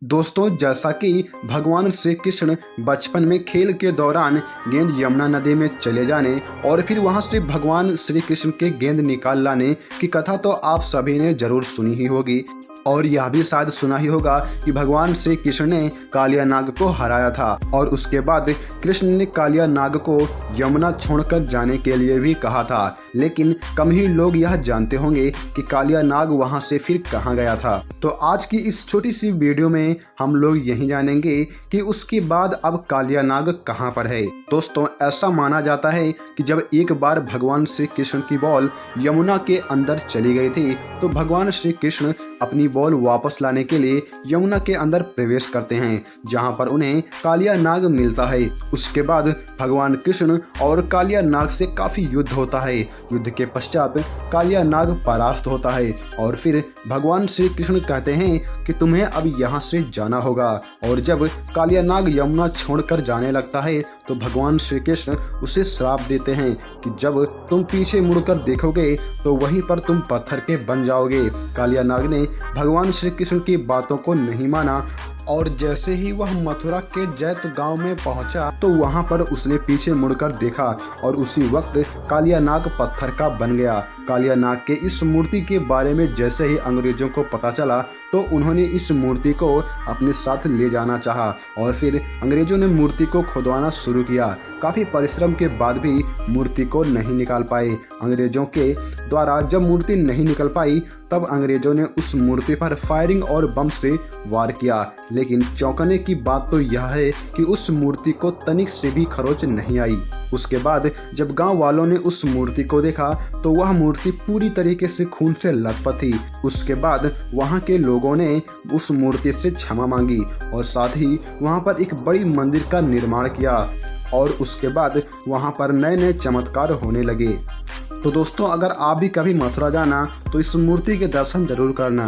दोस्तों, जैसा कि भगवान श्री कृष्ण बचपन में खेल के दौरान गेंद यमुना नदी में चले जाने और फिर वहां से भगवान श्री कृष्ण के गेंद निकाल लाने की कथा तो आप सभी ने जरूर सुनी ही होगी और यह भी शायद सुना ही होगा कि भगवान श्री कृष्ण ने कालिया नाग को हराया था और उसके बाद कृष्ण ने कालिया नाग को यमुना छोड़कर जाने के लिए भी कहा था। लेकिन कम ही लोग यह जानते होंगे कि कालिया नाग वहां से फिर कहां गया था। तो आज की इस छोटी सी वीडियो में हम लोग यही जानेंगे कि उसके बाद अब कालिया नाग कहां पर है। दोस्तों, ऐसा माना जाता है कि जब एक बार भगवान श्री कृष्ण की बॉल यमुना के अंदर चली गई थी तो भगवान श्री कृष्ण अपनी बॉल वापस लाने के लिए यमुना के अंदर प्रवेश करते हैं, जहां पर उन्हें कालिया नाग मिलता है। उसके बाद भगवान कृष्ण और कालिया नाग से काफी युद्ध होता है। युद्ध के पश्चात कालिया नाग परास्त होता है और फिर भगवान श्री कृष्ण कहते हैं कि तुम्हें अब यहाँ से जाना होगा। और जब कालिया नाग यमुना छोड़कर जाने लगता है तो भगवान श्री कृष्ण उसे श्राप देते हैं कि जब तुम पीछे मुड़कर देखोगे तो वहीं पर तुम पत्थर के बन जाओगे। कालिया नाग ने भगवान श्री कृष्ण की बातों को नहीं माना और जैसे ही वह मथुरा के जैत गांव में पहुंचा तो वहां पर उसने पीछे मुड़कर देखा और उसी वक्त कालिया नाग पत्थर का बन गया। कालिया नाग के इस मूर्ति के बारे में जैसे ही अंग्रेजों को पता चला तो उन्होंने इस मूर्ति को अपने साथ ले जाना चाहा और फिर अंग्रेजों ने मूर्ति को खुदवाना शुरू किया। काफ़ी परिश्रम के बाद भी मूर्ति को नहीं निकाल पाए। अंग्रेजों के द्वारा जब मूर्ति नहीं निकल पाई तब अंग्रेजों ने उस मूर्ति पर फायरिंग और बम से वार किया। लेकिन चौंकाने की बात तो यह है कि उस मूर्ति को तनिक से भी खरोच नहीं आई। उसके बाद जब गांव वालों ने उस मूर्ति को देखा तो वह मूर्ति पूरी तरीके से खून से लथपथ थी। उसके बाद वहां के लोगों ने उस मूर्ति से क्षमा मांगी और साथ ही वहां पर एक बड़ी मंदिर का निर्माण किया और उसके बाद वहां पर नए नए चमत्कार होने लगे। तो दोस्तों, अगर आप भी कभी मथुरा जाना तो इस मूर्ति के दर्शन जरूर करना।